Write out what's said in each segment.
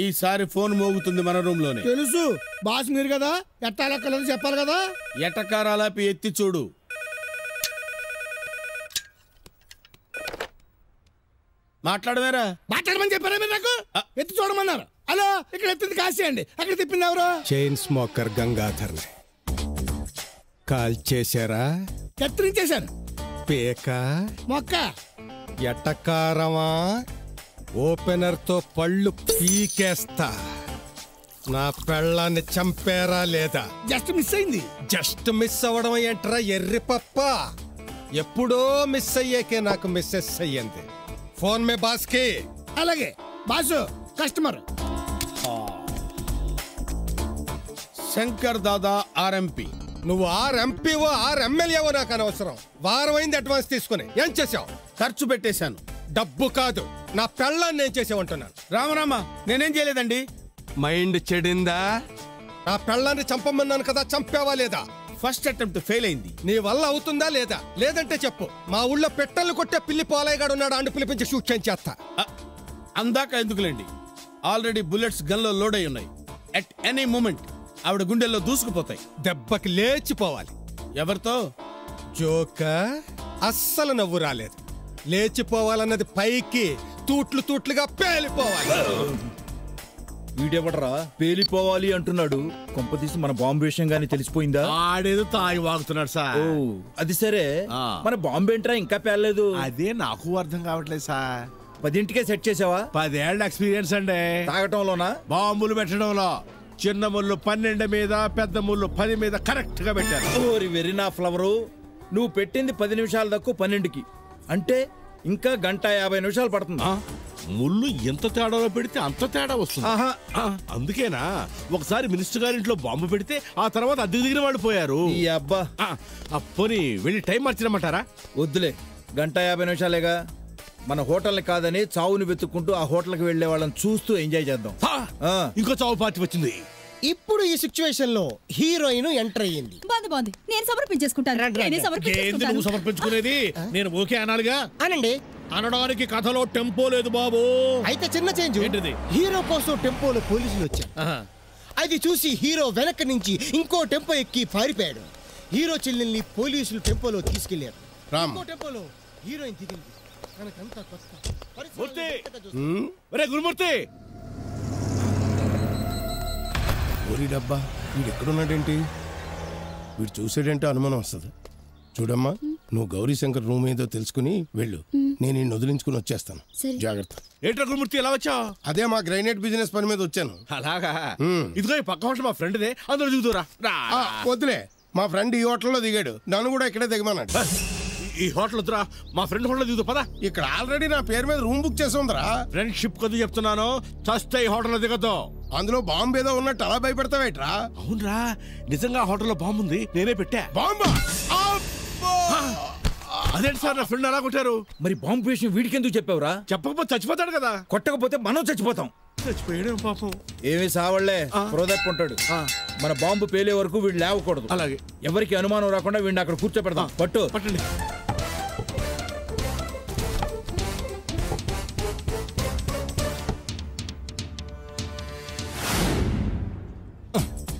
ఈసారి ఫోన్ మోగుతుంది మన రూమ్ లోనే. తెలుసు బాస్ మీరు కదా, ఎట్టాలెక్కలేదు చెప్పాలి కదా. ఎటకారాలాపి ఎత్తి చూడు. మాట్లాడవేరా? మాట్లాడమని చెప్పారా మీరు నాకు? ఎత్తి చూడమన్నారు. హలో, ఇక్కడ ఎత్తింది కాశీ అండి, అక్కడ తిప్పింది ఎవరు? చైన్ స్మోకర్ గంగాధర్ కాల్ చేశారా? కత్తిరించేశారు. పేక మొక్క ఎటకారమా? ఓపెనర్ తో పళ్ళు పీకేస్తా. నా పెళ్ళాన్ని చంపారా లేదా? జస్ట్ మిస్ అయింది. జస్ట్ మిస్ అవ్వడం ఏంట్రా ఎర్రి పప్ప? ఎప్పుడో మిస్ అయ్యాకే నాకు మిస్సెస్ అయ్యింది. ఫోన్ మే బాస్కి. అలాగే boss, customer Shankar Dada RMP. నువ్వు ఆర్ఎంపీవో ఆర్ఎంఎల్ఏవో నాకు అనవసరం. వారం అయింది అడ్వాన్స్ తీసుకుని. ఏం చేసావు? ఖర్చు పెట్టేశాను. డబ్బు కాదు, నా పెళ్ళాన్ని ఏం చేసావంటున్నాను. రామరామ, నేనేం చేయలేదండి. మైండ్ చెడిందా? నా పెళ్ళాన్ని చంపమన్నాను కదా, చంపావా లేదా? ఫస్ట్ అటెంప్ట్ ఫెయిల్ అయింది. నీ వల్ల అవుతుందా లేదా? లేదంటే చెప్పు. మా ఊళ్ళో పెట్టెలు కొట్టే పిల్లి పోలయ్యగాడు ఉన్నాడు, అండు పిలిపించి షూట్ చేస్తా. అందాక ఎందుకులేండి, ఆల్రెడీ బుల్లెట్స్ గన్లో లోడ్ అయి ఉన్నాయి. అట్ ఎనీ మూమెంట్ ఆవిడ గుండెల్లో దూసుకుపోతాయి. దెబ్బకి లేచిపోవాలి. ఎవరితో? జోక అస్సలు నవ్వు రాలేదు. లేచిపోవాలన్నది పైకి, తూట్లు తూట్లుగా పేలిపోవాలి. వీడెవడరా పేలిపోవాలి అంటున్నాడు? కొంపతీసి మన బాంబు విషయం గానీ తెలిసిపోయిందా? ఆడేదో తాగి వాగుతున్నాడు సార్. ఓ అది సరే, మన బాంబు ఏంట్రా ఇంకా పేలలేదు? అదే నాకు అర్థం కావట్లేదు సార్. 10ంటికే సెట్ చేసావా? 10 ఏళ్ళ ఎక్స్పీరియన్స్ అండి. తాగటంలోనా? బాంబులు పెట్టడంలో. చిన్న ముళ్ళు 12 మీద, పెద్ద ముళ్ళు 10 మీద కరెక్ట్ గా పెట్టారు. ఓరి వెరీ నా ఫ్లవరు, నువ్వు పెట్టింది 10 నిమిషాలు తక్కువ 12కి, అంటే ఇంకా 1:50 నిమిషాలు పడుతుంది. ముళ్ళు ఎంత తేడాలో పెడితే అంత తేడా వస్తుంది. అందుకేనా ఒకసారి మినిస్టర్ గారింట్లో బాంబు పెడితే ఆ తర్వాత అద్దెకు దిగిన వాళ్ళు పోయారు. ఈ అబ్బా, పోనీ వెళ్ళి టైం మార్చినమంటారా? వద్దులే, 1:50 నిమిషాలేగా. మన హోటల్ని కాదని చావుని వెతుక్కుంటూ ఆ హోటల్కి వెళ్లే వాళ్ళని చూస్తూ ఎంజాయ్ చేద్దాం. ఇంకో చావు పార్టీ వచ్చింది. ఇప్పుడు ఈ సిచ్యువేషన్ లో హీరోయిన్ ఎంటర్ అయ్యింది. బాగుంది, నేను సమర్పించేసుకుంటాను. నువ్వు సమర్పించుకునేది నేను ఓకే అనాలిగా. అనండి. అనడానికి కథలో టెంపో లేదు బాబు. అయితే చిన్న చేంజ్. ఏంటిది? హీరో కోసం టెంపోలో పోలీసులు వచ్చారు. అది చూసి హీరో వెనక నుంచి ఇంకో టెంపో ఎక్కి పారిపోయాడు. హీరో చెల్లెల్ని పోలీసులు టెంపోలో తీసుకెళ్లారు. టెంపోలో హీరోయిన్ దిగింది. గురుమూర్తి, ఊరి డబ్బా, వీడు ఎక్కడున్నాడేంటి? వీడు చూసాడంటే అనుమానం వస్తుంది. చూడమ్మా, నువ్వు గౌరీశంకర్ రూమ్ ఏదో తెలుసుకుని వెళ్ళు. నేను ఈ వదిలించుకుని వచ్చేస్తాను. జాగ్రత్త. ఏంట్రా గురుమూర్తి ఎలా వచ్చా? అదే మా గ్రైనేట్ బిజినెస్ పని మీద వచ్చాను. అలాగా? ఇదిగో ఈ పక్క హోటల్ మా ఫ్రెండ్దే, అందులో దిగుతురా. వద్దులే, మా ఫ్రెండ్ ఈ హోటల్లో దిగాడు, నన్ను కూడా ఇక్కడే దిగమన్నాడు. ఈ హోటల్ వద్దురా, మా ఫ్రెండ్ హోటల్ దిగుతూ పదా. ఇక్కడ ఆల్రెడీ నా పేరు మీద రూమ్ బుక్ చేసి ఉందిరా. ఫ్రెండ్షిప్ కొద్ది చెప్తున్నాను, చస్తే ఈ హోటల్లో దిగద్దు. అందులో బాంబు ఏదో ఉన్నట్టు అలా భయపెడతావేట్రా? అవునరా, నిజంగా హోటల్లో బాంబు ఉంది, నేనే పెట్టా. బాంబా? అదేంటి సార్, నా ఫ్రెండ్ అలా కొట్టారు. మరి బాంబు విషయం వీడికి ఎందుకు చెప్పావురా? చెప్పకపోతే చచ్చిపోతాడు కదా. కొట్టకపోతే మనం చచ్చిపోతాం. చచ్చిపోయాడు పాపం. ఏమి సావళ్లే, ప్రోదక్కుంటాడు. మన బాంబు పేలే వరకు వీడు లేవకూడదు. అలాగే, ఎవరికి అనుమానం రాకుండా వీడిని అక్కడ కూర్చోపెడదాం. పట్టండి.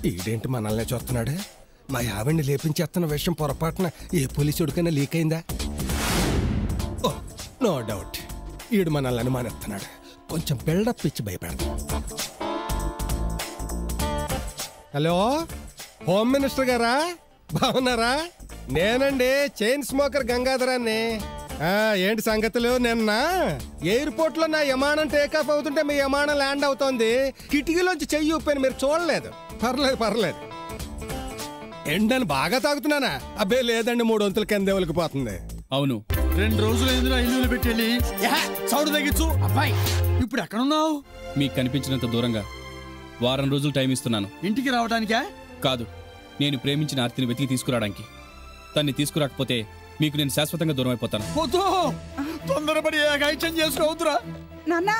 ఈడేంటి మనల్ని చూస్తున్నాడు? మా ఆవిడ్ని లేపించేస్తున్న విషయం పొరపాటున ఏ పోలీసుడికైనా లీక్ అయిందా? ఓ, నో డౌట్, ఈడు మనల్ని అనుమానిస్తున్నాడు. కొంచెం బిల్డప్ ఇచ్చి భయపెడతాం. హలో, హోమ్ మినిస్టర్ గారా, బాగున్నారా? నేనండి, చైన్ స్మోకర్ గంగాధరాన్ని. ఏంటి సంగతులు? నిన్న ఎయిర్పోర్ట్ లో నా విమానం టేకాఫ్ అవుతుంటే మీ విమానం ల్యాండ్ అవుతోంది. కిటికీలోంచి చెయ్యి ఊపాను, మీరు చూడలేదు. పర్లేదు. ఎండని బాగా తాగుతున్నానా? అబ్బే లేదండి, 3 వంతుల కింద ఒలికిపోతుంది. అవును, 2 రోజులు ఎందులో ఇల్లు పెట్టండి. సౌండ్ తగ్గించు. అబ్బాయి, ఇప్పుడు ఎక్కడున్నావు? మీకు కనిపించినంత దూరంగా. వారం రోజులు టైం ఇస్తున్నాను. ఇంటికి రావడానికా? కాదు, నేను ప్రేమించిన ఆర్తిని వెతికి తీసుకురావడానికి. తన్ని తీసుకురాకపోతే మీకు నేను శాశ్వతంగా దూరం అయిపోతాను. తొందరపడి ఐటెం చేసుకోవద్దురా. నాన్న,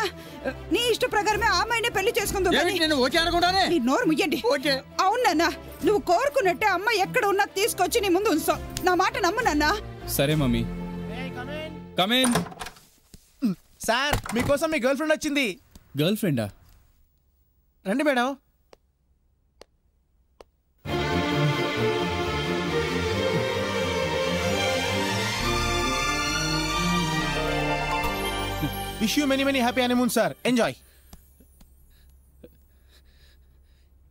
నీ ఇష్ట ప్రకారమే ఆ అమ్మాయిని పెళ్లి చేసుకుందాం. నేను ఓకే అనుకుంటానే. నీ నోరు ముయ్యండి. ఓకే. అవును నాన్న, నువ్వు కోరుకున్నట్టే అమ్మాయి ఎక్కడ ఉన్నా తీసుకొచ్చి నీ ముందు ఉంచావు. నా మాట నమ్ము నాన్న. సరే మమ్మీ. కమేన్. సార్, మీకోసం మీ గర్ల్ ఫ్రెండ్ వచ్చింది. గర్ల్ ఫ్రెండా? రండి madam. Wish you many many happy honeymoon sir. Enjoy.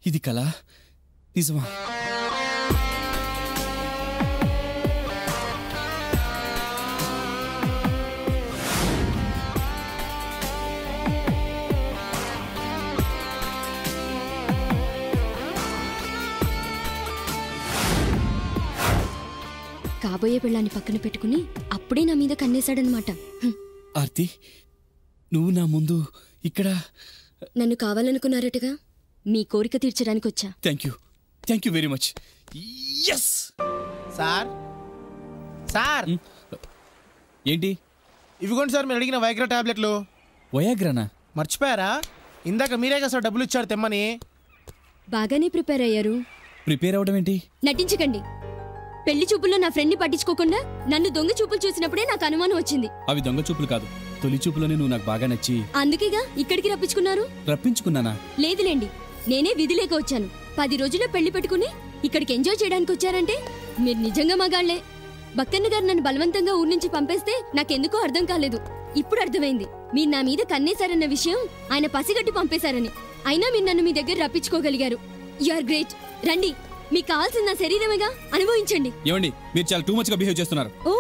ఇది కళ నిజమా? కాబోయే పెళ్ళాన్ని పక్కన పెట్టుకుని అప్పుడే నా మీద కన్నేశాడనమాట. ఆర్తి, నువ్వు నా ముందు ఇక్కడ నన్ను కావాలనుకున్నారటగా, మీ కోరిక తీర్చడానికి వచ్చా. Thank you very much. Yes sir. Sir ఏంటి? ఇవిగోండి సార్ మీరు అడిగిన వైగ్రా టాబ్లెట్లు. వయాగ్రానా? మర్చిపోయారా? ఇందాక మీరే కదా సార్ డబ్బులు ఇచ్చారు తెమ్మని. బాగానే ప్రిపేర్ అయ్యారు. ప్రిపేర్ అవడం ఏంటి? నటించకండి. పెళ్లి చూపుల్లో నా ఫ్రెండ్ ని పట్టించుకోకుండా నన్ను దొంగ చూపులు చూసినప్పుడే నాకు అనుమానం వచ్చింది. అవి దొంగ చూపులు కాదు, తొలి చూపులోనే నువ్వు నాకు బాగా నచ్చి అందుకేగా ఇక్కడికి రప్పించుకున్నారు. రప్పించుకున్నానా? లేదులేండి, నేనే విధి లేక వచ్చాను. 10 రోజుల్లో పెళ్లి పెట్టుకుని ఇక్కడికి ఎంజాయ్ చేయడానికి వచ్చారంటే మీరు నిజంగా మగాళ్లే. బక్కన్న గారు నన్ను బలవంతంగా ఊరి నుంచి పంపేస్తే నాకెందుకో అర్థం కాలేదు. ఇప్పుడు అర్థమైంది. మీరు నా మీద కన్నేశారన్న విషయం ఆయన పసిగట్టి పంపేశారని. అయినా మీరు నన్ను మీ దగ్గర రప్పించుకోగలిగారు. You are great. రండి, మీకు కావాల్సిన నా శరీరమేగా, అనుభవించండి. ఏమండి, మీరు చాలా టూ మచ్ గా బిహేవ్ చేస్తున్నారు. ఓ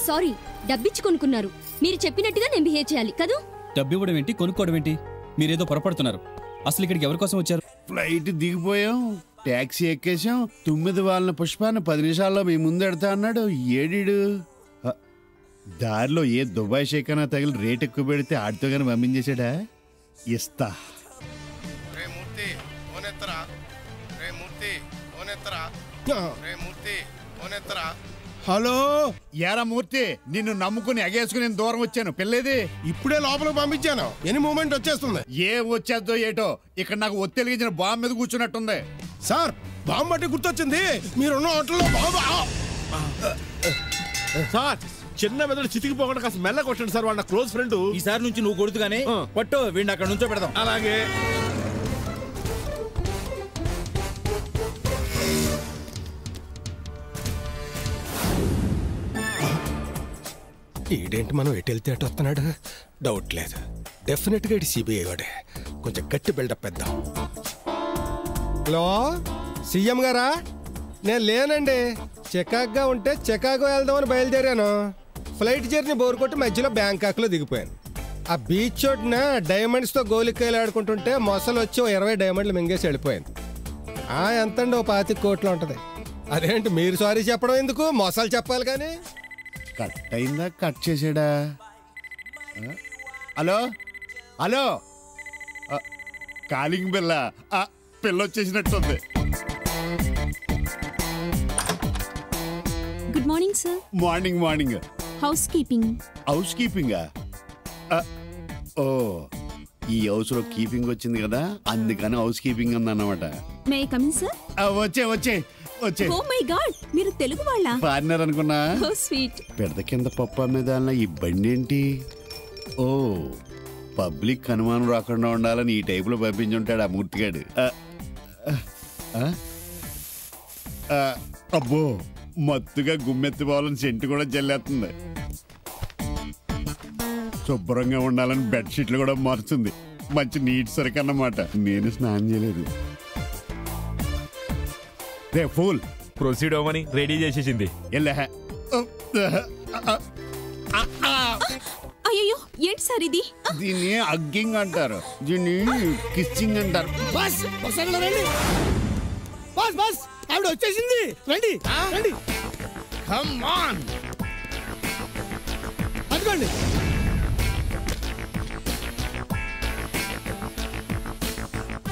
సారీ, డబ్బిచ్చి కొనుక్కున్నారు. మీరు చెప్పినట్టుగా నేను బిహేవ్ చేయాలి కదూ. డబ్బు ఇవ్వడం ఏంటి, కొనుక్కోవడం ఏంటి? మీరేదో పొరపడుతున్నారు. అసలు ఇక్కడికి ఎవరి కోసం వచ్చారు? Flight దిగిపోయాం, taxi ఎక్కేసాం. 9 వాళ్ళ పుష్పాన్ని 10 నిమిషాల్లో మీ ముందు ఎడతా అన్నాడు. ఏడీడు దారిలో ఏ దుబాయ్ షేక్ అన్నా తగిలి రేట్ ఎక్కువ పెడితే ఆడితో కానీ పంపించేశాడా? ఇస్తా. హలో యారా మూర్తి, నిన్ను నమ్ముకుని ఎగేసుకుని నేను దూరం వచ్చాను. పిల్లేది ఇప్పుడే లోపలికి పంపించాను. ఎనీ మూమెంట్ వచ్చేస్తుంది. ఏం వచ్చేద్దో ఏటో, ఇక్కడ నాకు ఒత్తెలిగించిన బాంబు మీద కూర్చున్నట్టుంది. సార్, బాంబు అంటే గుర్తొచ్చింది. మీరున్న హోటల్లో బాంబు. సార్, చిన్న మెదడు చితికిపోకుండా కాస్త మెల్ల కొట్టండి సార్. వాళ్ళ క్లోజ్ ఫ్రెండ్. ఈసారి నుంచి నువ్వు కొడుతుగానే పట్టు, వీడిని అక్కడ నుంచో పెడదాం. అలాగే. ఈడేంటి మనం ఎటు వెళ్తే అటు వస్తున్నాడు? డౌట్ లేదు, డెఫినెట్గా ఇటు సిబిఐ వాడే. కొంచెం గట్టి బిల్డప్ పెద్దాం. హలో సీఎం గారా? నేను లేనండి, చికాగ్గా ఉంటే చికాగో వెళ్దామని బయలుదేరాను. ఫ్లైట్ జర్నీ బోర్ కొట్టి మధ్యలో బ్యాంకాక్లో దిగిపోయాను. ఆ బీచ్ చోటున డైమండ్స్తో గోలికాయలు ఆడుకుంటుంటే మొసలు వచ్చి 20 డైమండ్లు మింగేసి వెళ్ళిపోయింది. ఎంతండి, 25 కోట్లు ఉంటుంది. అదేంటి మీరు సారీ చెప్పడం ఎందుకు, మొసలు చెప్పాలి కానీ. కట్ అయిందా, కట్ చేసాడా? Hello hello, calling bell. పిల్ల వచ్చేసినట్టుంది. Good morning sir. Morning morning. House keeping. House కీపింగా? ఓ, ఈ హౌస్ లో కీపింగ్ వచ్చింది కదా, అందుకని హౌస్ కీపింగ్ ఉందన్నమాట. May come in sir. వచ్చే వచ్చే వచ్చే. ఓ మై గాడ్, మీరు తెలుగు వాళ్ళ? పార్ట్నర్ అనుకున్నా. ఓ స్వీట్. పెద్ద కింద పప్ప మీద ఈ బండి ఏంటి? ఓ, పబ్లిక్ అనుమానం రాకుండా ఉండాలని ఈ టైపులో పంపించుంటాడు ఆ మూర్తిగాడు. అబ్బో, మత్తుగా గుమ్మెత్తిపోవాలని సెంటు కూడా జల్లేస్తుంది. శుభ్రంగా ఉండాలని బెడ్షీట్లు కూడా మారుతుంది. మంచి నీట్ సరికి అన్నమాట. నేను స్నానం చేయలేదు. రే ఫూల్, ప్రొసీడ్ అవ్వమని రెడీ చేసేసింది. అయ్యో ఏంటి సార్ ఇది? దీన్ని అగ్గింగ్ అంటారు, దీన్ని కిస్సింగ్ అంటారు. బస్ రండి, బస్ బస్ ఆవిడ వచ్చేసింది. రండి రండి, కమ్ ఆన్. అదిగోండి.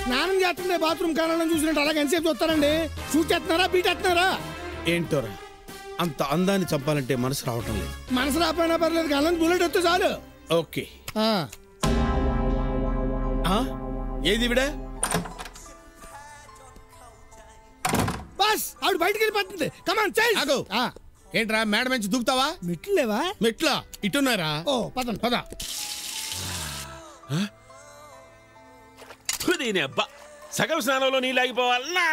స్నానం చేస్తుండే బాత్రూమ్ కారణం చూసినట్టు అలాగే ఎంతసేపు చూస్తారండి? షూట్ చేస్తున్నారా, బీట్ చేస్తున్నారా? ఏంటోరా, అంత అందాన్ని చంపాలంటే మనసు రావటం లేదు. మనసు రాపోయినా పర్లేదు, కాలం బుల్లెట్ వస్తే చాలు. ఓకే. ఏది విడ? బస్ ఆవిడ బయటికి వెళ్ళిపోతుంది. కమాన్ ఆగు. ఏంట్రా మేడ మంచి దూకుతావా? మెట్లు లేవా? మెట్లా ఇటున్నారా? ఓ పదండి పద. సగం స్నానంలో నీళ్ళు ఆగిపోవాలన్నా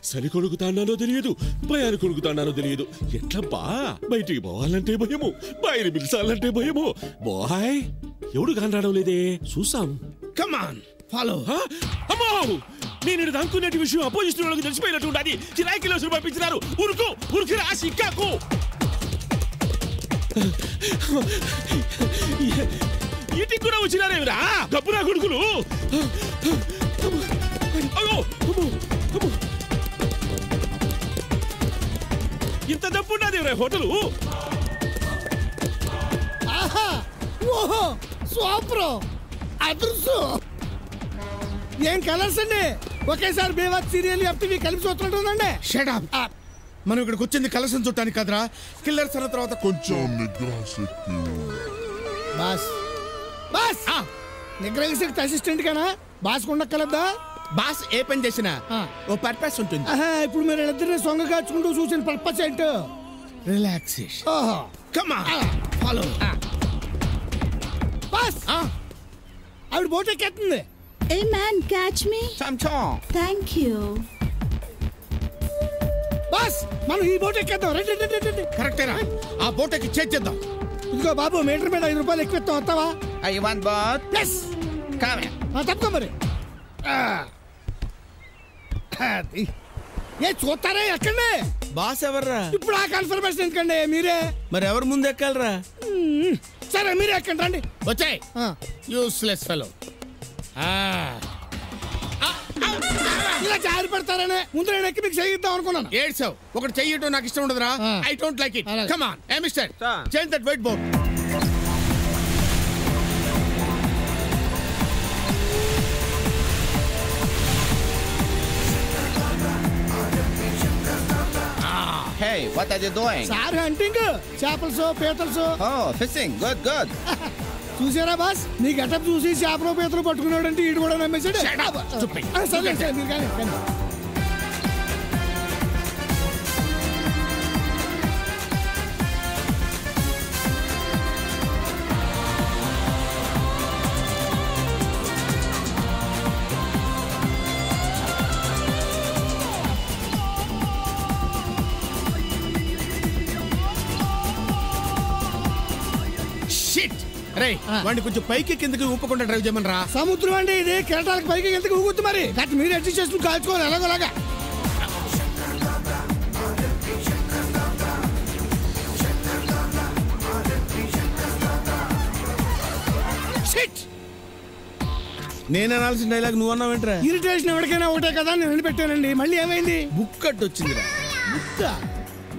చలి కొడుకుతాన్నానో తెలియదు, భయాన్ని కొడుకుతాన్నానో తెలియదు. ఎట్లబ్బా బయటికి పోవాలంటే భయము, బయలు పిలిచాలంటే భయము. బాయ్ ఎవడు కానరావడం లేదే, చూసాం. Come on follow. అమ్మో నేను అనుకున్నట్టు విషయం అపోజిషన్ వాళ్ళకి తెలిసిపోయినట్టు ఉండాలి. చిరాకిలోసులు పంపించినారు. ఉరుకు ఉరికి రా సిక్కాకు. ఇంటికి కూడా వచ్చినారేమిరా గబ్బురా కొడుకులు. ఇంత డబ్బు ఉన్నది హోటలు. ఏం కలర్స్ అండి, ఒకేసారి బేవాక్ సీరియల్ ఎఫ్టీవీ కలిపి చూస్తుంటుందండి. షటప్. మనం ఇక్కడికి వచ్చింది కలసం చుట్టానికి కదరా, కిల్లర్స్ అన్న తర్వాత కొంచెం నిద్రాశక్తి. బాస్ బాస్ నిగ్రహశక్తి అసిస్టెంట్ గానా బాస్ ఉండక్కలద్దా? బాస్ ఏ పని చేసినా ఓ పర్పస్ ఉంటుంది. ఇప్పుడు మీరు ఇద్దరిని సొంగ కాచుకుంటూ చూసిన పర్పస్ ఏంటో relaxation. Come on follow. Boss ఆవిడ బోట్ ఎక్కేస్తుంది. A man catch me. Thank you. Boss మనం ఈ బోట్ ఎక్కేద్దాం. రండి. కరెక్టేనా? ఆ బోట్ ఎక్కి చేద్దాం. ఇదిగో బాబు మీటర్ మీద 5 రూపాయలు ఎక్కువ ఇస్తాం, వస్తావా? I want boat. ఎస్ తప్పుకో మరి. ఏ చూస్తారా ఎక్కండి. బాస్ ఎవర్రా? ఇప్పుడు ఆ కన్ఫర్మేషన్ ఎందుకండి, మీరే. మరి ఎవరు ముందు ఎక్కాలరా? సరే మీరే ఎక్కండి రండి. వచ్చాయి యూస్లెస్ ఫెలో. ఇలా జారి పడతారనే ముందు నేను ఎక్కి మీకు చేయిద్దాం అనుకున్నాను. ఏడ్సావు. ఒకటి చెయ్యటం నాకు ఇష్టం ఉండదురా. I don't like it. Come on a mister, change that white board. Hey, what are you doing? Sir hunting, చేపలసో పీతలసో. Oh, fishing. Good, good. చూసారా బాస్, నీ గెటప్ చూసి చేపలు పీతలు పట్టుకున్నాడంటే ఈడు కూడా నమ్మేశాడు. సరే సరే మీరు కానీ. వాడిని కొంచెం పైకి కిందకి ఊపకుండా డ్రైవ్ చేయమని. సముద్రం అండి ఇది, కెరటాలకు పైకి కిందకి ఊగుద్దు. మరి కాబట్టి మీరు అడ్జస్ట్ చేసుకుని కాల్చుకోవాలి ఎలాగోలాగా. నేను అనాల్సిన డైలాగ్ నువ్వు అన్నావేంట్రా? ఇరిటేషన్ ఎవరికైనా ఒకటే కదా, నేను పెట్టానండి. మళ్ళీ ఏమైంది? బుక్ కట్ వచ్చిందిరా. బుక్క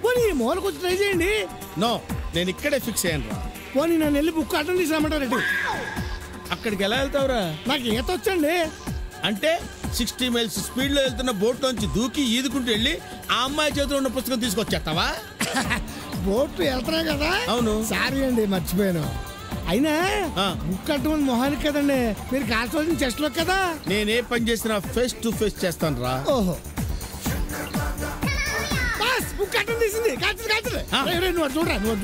పోనీ మూలకు వచ్చి ట్రై చేయండి. నో, నేను ఇక్కడే ఫిక్స్ అయ్యాను రా. పోనీ నన్ను వెళ్ళి బుక్ అటెండ్ తీసుకురమ్మంటారండి. అక్కడికి ఎలా వెళ్తావురా? నాకు ఈత వచ్చండి. అంటే 60 మైల్స్ స్పీడ్ లో వెళ్తున్న బోట్ లోంచి దూకి ఈదుకుంటూ వెళ్ళి ఆ అమ్మాయి చేతిలో ఉన్న పుస్తకం తీసుకొచ్చేస్తావా? బోట్ వెళ్తున్నా కదా. అవును. సారీ అండి మర్చిపోయాను. అయినా బుక్ కట్టమని మొహానికి కదండి, మీరు కాల్చవలసిన చెస్ట్ లో కదా. నేనే పని చేసినా ఫేస్ టు ఫేస్ చేస్తాను రా. ఓహో బాస్ బుక్ కట్టం తీసింది. కాల్చదు నువ్వు చూడరా, నువ్వు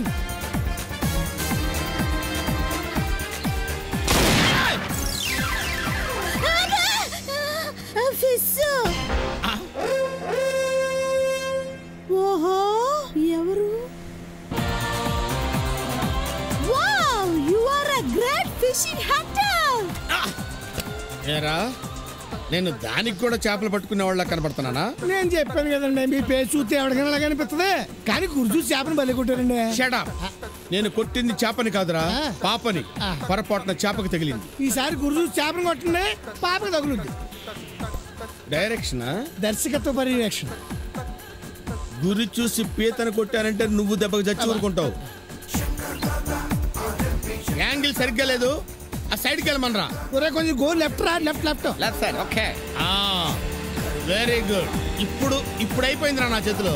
ఓహో ఎవరు? Wow, you are a great fishing hunter. ఏరా, నేను దానికి కూడా చేపలు పట్టుకునే వాళ్ళ కనపడుతున్నానా? నేను చెప్పాను కదండి, మీ పేరు చూస్తే ఎవరికైనా కనిపిస్తుంది. కానీ గుర్తు చేపను బలి కొట్టారండి. Shut up. నేను కొట్టింది చేపని కాదురా, పాపని. పొరపాటున చేపకి తగిలింది. ఈసారి గుర్తు చేపను కొట్టండి, పాపకి తగులుద్ది. డైరెక్షన్, దర్శకత్వ పర్యవేక్షణ. గురి చూసి పీతను కొట్టానంటే నువ్వు దెబ్బకి చచ్చి ఊరుకుంటావు. యాంగిల్ సరిగ్గా లేదు, ఆ సైడ్కి వెళ్ళమనరా. ఒరే కొంచెం గో లెఫ్ట్ రా. Left side. Okay, very good. ఇప్పుడు అయిపోయిందిరా నా చేతిలో.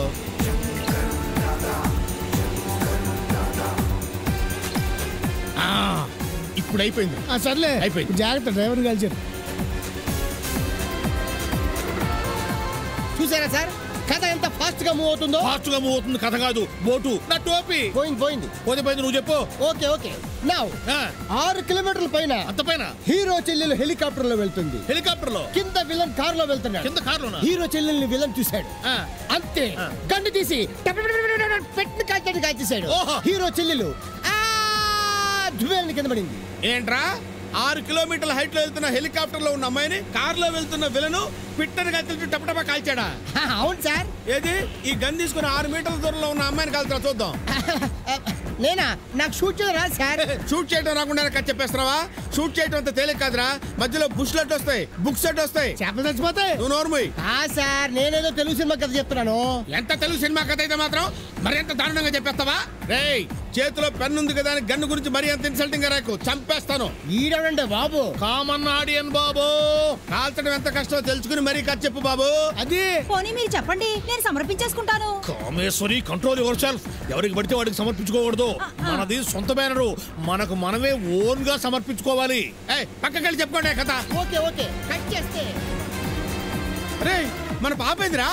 ఇప్పుడు అయిపోయింది. సర్లే అయిపోయింది. జాగ్రత్త, డ్రైవర్ కలిసారు. చూసారా సార్, కథ ఎంత ఫాస్ట్ గా మూవ్ అవుతుందో. ఫాస్ట్ గా మూవ్ అవుతుంది కథ కాదు, బోటు. నా టోపీ పోయింది. పోతే నువ్వు చెప్పు. ఓకే నౌ 6 కిలోమీటర్ల పైన అంత పైన హీరో చెల్లెలు హెలికాప్టర్ లో వెళ్తుంది. హెలికాప్టర్ లో కింద విలన్ కార్ లో వెళ్తున్నాడు. కింద కార్ లోనా? హీరో చెల్లెల్ని విలన్ చూశాడు. అంతే గన్ను తీసి పెట్టిన కాల్చేశాడు. హీరో చెల్లెలు కింద పడింది. ఏంట్రా 6 కిలోమీటర్ల హైట్ లో వెళ్తున్న హెలికాప్టర్ లో ఉన్న అమ్మాయిని కార్ లో వెళ్తున్న విలను పిట్టని కత్తితో టపటపా కాల్చాడా? అవును సార్. ఏది ఈ గన్ తీసుకుని 6 మీటర్ల దూరంలో ఉన్న అమ్మాయిని కాల్చరా చూద్దాం. నేనా? నాకు షూట్ చేయడం రాదు సార్. షూట్ చేయడం రాకుండా చెప్పేస్తున్నావా? షూట్ చేయడం అంత తేలిక కాదురా. మధ్యలో బుష్లెట్ వస్తాయి, బుక్ సెట్ వస్తాయి, చేపలు చచ్చిపోతాయి. నువ్వు నోర్మోయ్. సార్ నేనేదో తెలుగు సినిమా కథ చెప్తున్నాను. ఎంత తెలుగు సినిమా కథ అయితే మాత్రం మరి ఎంత దారుణంగా చెప్పేస్తావా? రేయ్ చేతిలో పెన్ ఉంది కదా అని గన్ను గురించి మరి అంత ఇన్సల్టింగ్ గా రాకు, చంపేస్తాను. ఈడవండి బాబు. కామన్ ఆడియన్ బాబు. కాల్చడం ఎంత కష్టమో తెలుసుకుని మరీ కథ చెప్పు బాబు. అది పోనీ మీరు చెప్పండి, నేను సమర్పించేసుకుంటాను. Kameshwari, control yourself. ఎవరికి పడితే వాడికి సమర్పించుకోకూడదు. మనది సొంత బ్యానరు, మనకు మనమే ఓన్ గా సమర్పించుకోవాలి. పక్కకెళ్ళి చెప్పుకోండి కథ. ఓకే కట్ చేస్తే. రే మన పాపేందిరా?